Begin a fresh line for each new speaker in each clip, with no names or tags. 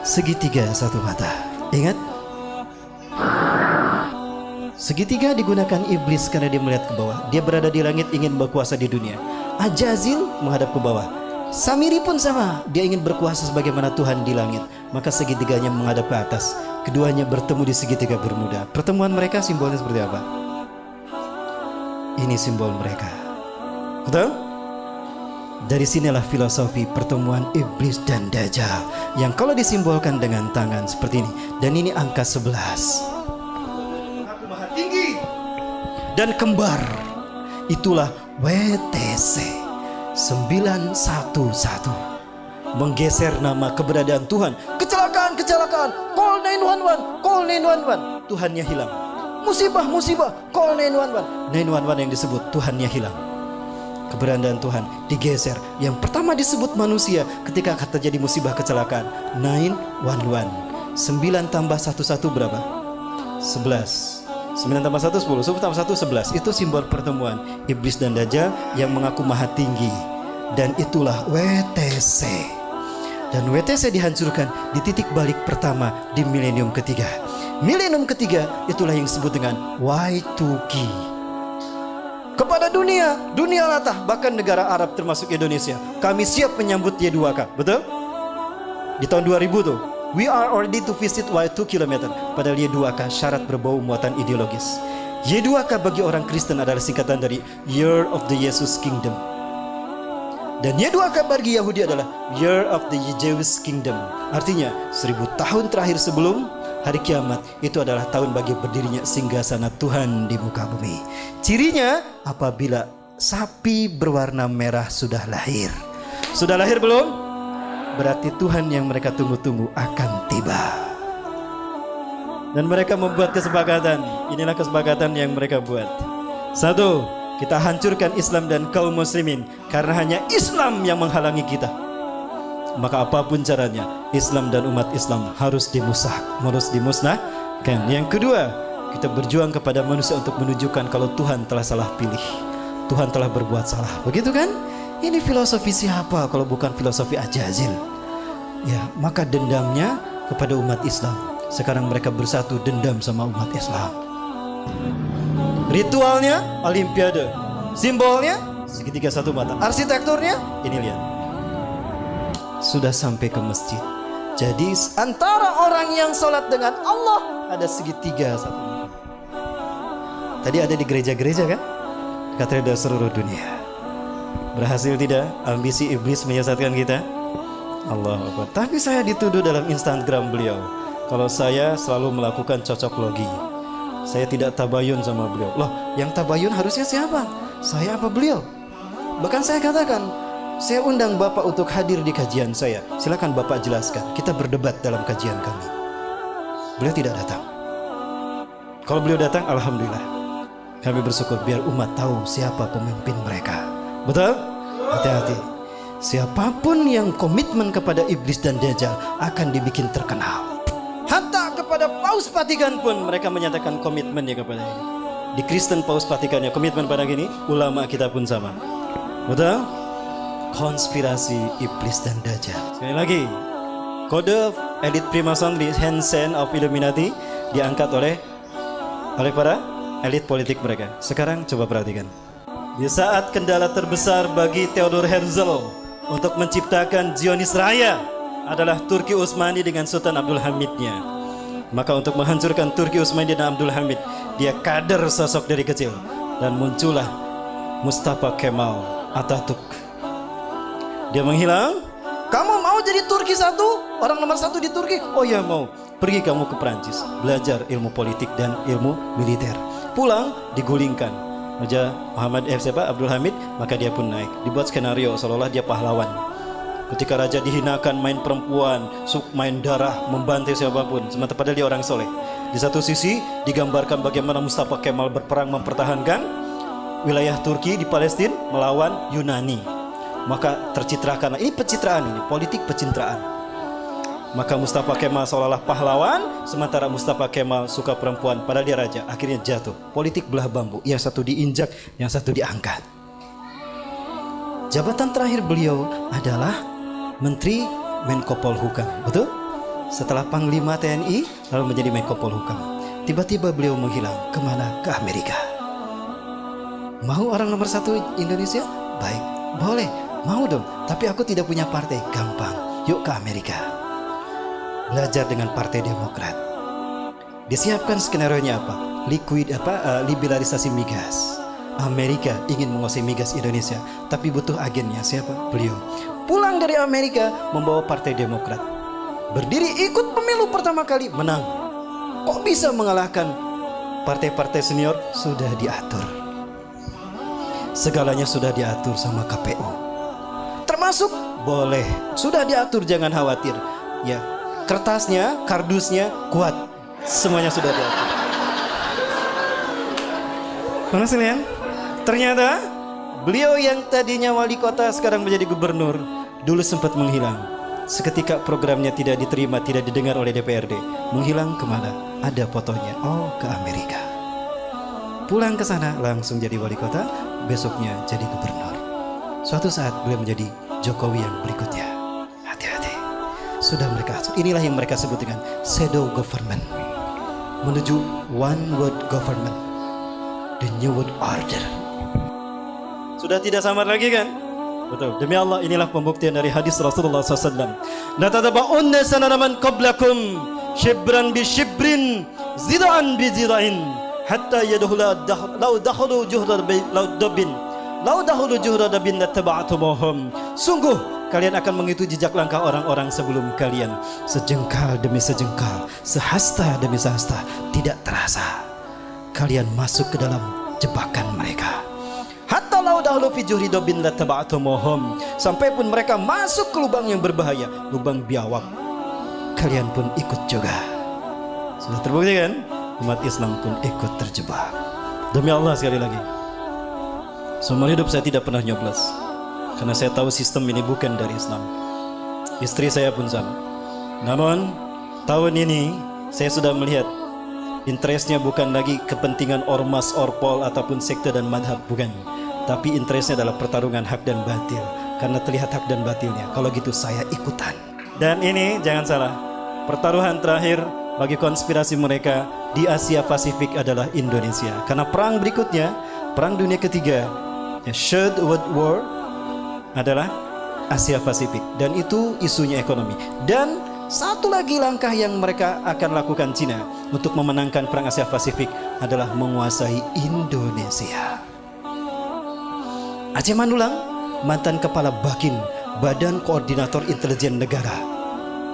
segitiga satu mata. Ingat? Segitiga digunakan iblis karena dia melihat ke bawah. Dia berada di langit ingin berkuasa di dunia. Ajazil menghadap ke bawah. Samiri pun sama, dia ingin berkuasa sebagaimana Tuhan di langit. Maka segitiganya menghadap ke atas. Keduanya bertemu di segitiga Bermuda. Pertemuan mereka simbolnya seperti apa? Ini simbol mereka. Betul? Dari sinilah filosofi pertemuan iblis dan Dajjal, yang kalau disimbolkan dengan tangan seperti ini. Dan ini angka 11. Aku maha tinggi dan kembar. Itulah WTC 911, menggeser nama keberadaan Tuhan. Kecelakaan, call 911, call 911. Tuhannya hilang. Musibah, call 911. 911 yang disebut Tuhannya hilang. Keberadaan Tuhan digeser. Yang pertama disebut manusia ketika terjadi musibah kecelakaan. 911. 9 tambah 11 berapa? 11. 9 tambah 1 10, 10 tambah 1 11. Itu simbol pertemuan iblis dan Dajjal yang mengaku maha tinggi. Dan itulah WTC. Dan WTC dihancurkan di titik balik pertama di milenium ketiga. Milenium ketiga itulah yang disebut dengan Y2K. Kepada dunia latah, bahkan negara Arab termasuk Indonesia, kami siap menyambut Y2K. Betul? Di tahun 2000 tuh, we are ready to visit Y2 km. Padahal Y2K syarat berbau muatan ideologis. Y2K bagi orang Kristen adalah singkatan dari Year of the Jesus Kingdom. Dan Y2K bagi Yahudi adalah Year of the Jewish Kingdom. Artinya 1000 tahun terakhir sebelum hari kiamat, itu adalah tahun bagi berdirinya singgasana Tuhan di muka bumi. Cirinya apabila sapi berwarna merah sudah lahir. Sudah lahir belum? Berarti Tuhan yang mereka tunggu-tunggu akan tiba. Dan mereka membuat kesepakatan. Inilah kesepakatan yang mereka buat. 1, kita hancurkan Islam dan kaum muslimin, karena hanya Islam yang menghalangi kita. Maka apapun caranya, Islam dan umat Islam harus dimusnahkan. Yang kedua, kita berjuang kepada manusia untuk menunjukkan kalau Tuhan telah salah pilih, Tuhan telah berbuat salah. Begitu kan? Ini filosofi siapa kalau bukan filosofi Ajazil? Ya, maka dendamnya kepada umat Islam. Sekarang mereka bersatu dendam sama umat Islam. Ritualnya Olimpiade, simbolnya segitiga satu mata. Arsitekturnya ini lihat. Sudah sampai ke masjid. Jadi antara orang yang sholat dengan Allah ada segitiga satu. Tadi ada di gereja-gereja kan? Katedral seluruh dunia. Berhasil tidak ambisi iblis menyesatkan kita? Allah Akbar. Tapi saya dituduh dalam Instagram beliau kalau saya selalu melakukan cocok logi. Saya tidak tabayun sama beliau. Loh, yang tabayun harusnya siapa? Saya apa beliau? Bahkan saya katakan, saya undang Bapak untuk hadir di kajian saya. Silakan Bapak jelaskan. Kita berdebat dalam kajian kami. Beliau tidak datang. Kalau beliau datang, alhamdulillah. Kami bersyukur biar umat tahu siapa pemimpin mereka. Betul? Hati-hati. Siapapun yang komitmen kepada iblis dan Dajjal akan dibikin terkenal. Hatta kepada Paus Vatikan pun mereka menyatakan komitmennya kepada ini. Di Kristen Paus Vatikannya komitmen pada gini, ulama kita pun sama. Betul? Konspirasi iblis dan Dajjal. Sekali lagi, kode elit Freemason di Hansen of Illuminati diangkat oleh para elit politik mereka. Sekarang coba perhatikan. Di saat kendala terbesar bagi Theodor Herzl untuk menciptakan Zionis Raya adalah Turki Utsmani dengan Sultan Abdul Hamidnya. Maka untuk menghancurkan Turki Utsmani dan Abdul Hamid, dia kader sosok dari kecil. Dan muncullah Mustafa Kemal Atatürk. Dia menghilang. Kamu mau jadi Turki satu? Orang nomor satu di Turki? Oh ya mau. Pergi kamu ke Perancis, belajar ilmu politik dan ilmu militer. Pulang digulingkan Raja Muhammad Abdul Hamid, maka dia pun naik. Dibuat skenario seolah-olah dia pahlawan. Ketika raja dihinakan, main perempuan, main darah, membantai siapapun, sementara padahal dia orang soleh. Di satu sisi digambarkan bagaimana Mustafa Kemal berperang mempertahankan wilayah Turki di Palestina melawan Yunani. Maka tercitrakan, ini pencitraan, ini politik pencitraan. Maka Mustafa Kemal seolah-olah pahlawan, sementara Mustafa Kemal suka perempuan, padahal dia raja. Akhirnya jatuh. Politik belah bambu, yang satu diinjak, yang satu diangkat. Jabatan terakhir beliau adalah Menteri Menko Polhukam, betul? setelah Panglima TNI, lalu menjadi Menko Polhukam. Tiba-tiba beliau menghilang. Kemana? Ke Amerika. Mau orang nomor 1 Indonesia? Baik, boleh, mau dong. Tapi aku tidak punya partai. Gampang, yuk ke Amerika. Belajar dengan Partai Demokrat. Disiapkan skenario-nya apa? Liberalisasi migas. Amerika ingin menguasai migas Indonesia, tapi butuh agennya. Siapa? Beliau. Pulang dari Amerika membawa Partai Demokrat. Berdiri ikut pemilu pertama kali, menang. Kok bisa mengalahkan partai-partai senior? Sudah diatur. Segalanya sudah diatur sama KPU. Termasuk boleh, sudah diatur, jangan khawatir. Ya, kertasnya, kardusnya kuat. Semuanya sudah diatur. Mana sekalian? Ternyata beliau yang tadinya wali kota sekarang menjadi gubernur, dulu sempat menghilang. Seketika programnya tidak diterima, tidak didengar oleh DPRD. Menghilang kemana? Ada fotonya. Oh, ke Amerika. Pulang ke sana langsung jadi wali kota, besoknya jadi gubernur. Suatu saat beliau menjadi Jokowi yang berikutnya. Hati-hati. Sudah mereka, inilah yang mereka sebut dengan shadow government. Menuju one world government. The new world order. Sudah tidak samar lagi kan? Betul. Demi Allah, inilah pembuktian dari hadis Rasulullah SAW. La tataba'unna sanana man qablakum shibran bi shibrin zida'an bi zida'in hatta yadkhula law dakhalu juhra dabin lattaba'tumuhum. Sungguh kalian akan mengikuti jejak langkah orang-orang sebelum kalian, sejengkal demi sejengkal, sehasta demi sehasta. Tidak terasa kalian masuk ke dalam jebakan mereka. Hatta law dahulu fi juhri dabin lattaba'tumuhum. Sampai pun mereka masuk ke lubang yang berbahaya, lubang biawak, kalian pun ikut juga. Sudah terbukti kan? Umat Islam pun ikut terjebak. Demi Allah, sekali lagi, seumur hidup saya tidak pernah nyoblos, karena saya tahu sistem ini bukan dari Islam. Istri saya pun sama. Namun tahun ini saya sudah melihat interestnya bukan lagi kepentingan ormas, orpol ataupun sekte dan madhab, bukan. Tapi interestnya adalah pertarungan hak dan batil. Karena terlihat hak dan batilnya. Kalau gitu saya ikutan. Dan ini jangan salah, pertaruhan terakhir bagi konspirasi mereka di Asia Pasifik adalah Indonesia. Karena perang berikutnya, perang dunia ketiga, Third World War, adalah Asia Pasifik. Dan itu isunya ekonomi. Dan satu lagi langkah yang mereka akan lakukan Cina untuk memenangkan perang Asia Pasifik adalah menguasai Indonesia. Aceh Mandulang, mantan kepala BAKIN, Badan Koordinator Intelijen Negara.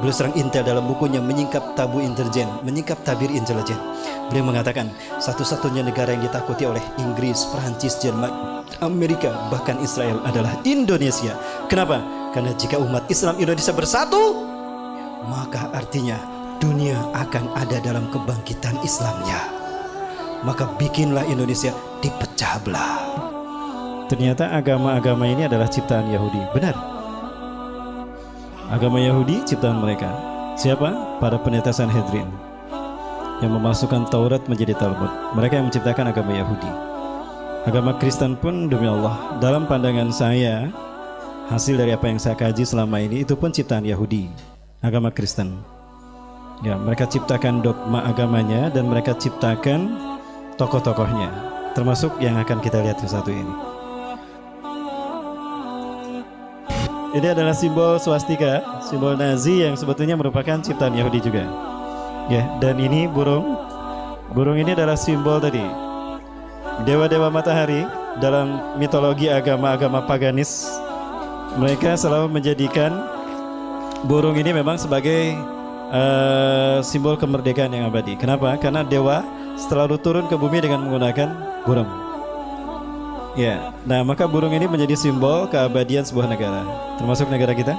Beliau serang Intel dalam bukunya Menyingkap Tabu Intelijen, Menyingkap Tabir Intelijen. Beliau mengatakan satu-satunya negara yang ditakuti oleh Inggris, Perancis, Jerman, Amerika, bahkan Israel adalah Indonesia. Kenapa? Karena jika umat Islam Indonesia bersatu, maka artinya dunia akan ada dalam kebangkitan Islamnya. Maka bikinlah Indonesia dipecah belah. Ternyata agama-agama ini adalah ciptaan Yahudi. Benar. Agama Yahudi ciptaan mereka. Siapa? Para pendeta Sanhedrin yang memasukkan Taurat menjadi Talmud. Mereka yang menciptakan agama Yahudi. Agama Kristen pun, demi Allah, dalam pandangan saya, hasil dari apa yang saya kaji selama ini, itu pun ciptaan Yahudi. Agama Kristen. Ya, mereka ciptakan dogma agamanya dan mereka ciptakan tokoh-tokohnya, termasuk yang akan kita lihat satu ini. Ini adalah simbol swastika, simbol Nazi yang sebetulnya merupakan ciptaan Yahudi juga. Ya, dan ini burung. Burung ini adalah simbol tadi dewa-dewa matahari dalam mitologi agama-agama paganis. Mereka selalu menjadikan burung ini memang sebagai simbol kemerdekaan yang abadi. Kenapa? Karena dewa selalu turun ke bumi dengan menggunakan burung. Ya, nah maka burung ini menjadi simbol keabadian sebuah negara, termasuk negara kita.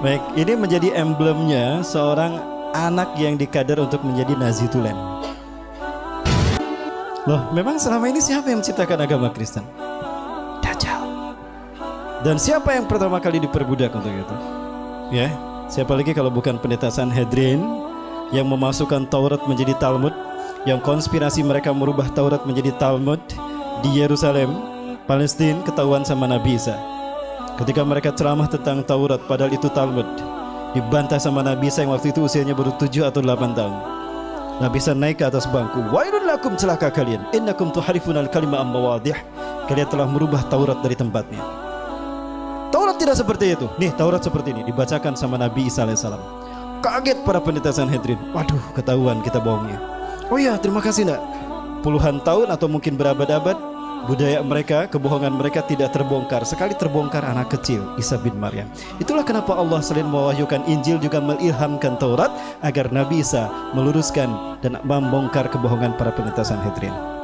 Baik, ini menjadi emblemnya seorang anak yang dikader untuk menjadi Nazi tulen. Loh, memang selama ini siapa yang menciptakan agama Kristen? Dajjal. Dan siapa yang pertama kali diperbudak untuk itu? Ya, siapa lagi kalau bukan pendeta Sanhedrin yang memasukkan Taurat menjadi Talmud, yang konspirasi mereka merubah Taurat menjadi Talmud di Yerusalem, Palestina, ketahuan sama Nabi Isa. Ketika mereka ceramah tentang Taurat padahal itu Talmud, dibantah sama Nabi Isa yang waktu itu usianya baru 7 atau 8 tahun. Nabi Isa naik ke atas bangku. Wailun lakum, celaka kalian. Innakum tuharifunal kalima ammawadih. Kalian telah merubah Taurat dari tempatnya. Taurat tidak seperti itu. Nih, Taurat seperti ini dibacakan sama Nabi Isa alaihissalam. Kaget para pendeta Sanhedrin. Waduh, ketahuan kita bohongnya. Oh iya, terima kasih nak. Puluhan tahun atau mungkin berabad-abad, budaya mereka, kebohongan mereka tidak terbongkar. Sekali terbongkar anak kecil, Isa bin Maryam. Itulah kenapa Allah selain mewahyukan Injil juga mengilhamkan Taurat agar Nabi Isa meluruskan dan membongkar kebohongan para pendeta Sanhedrin.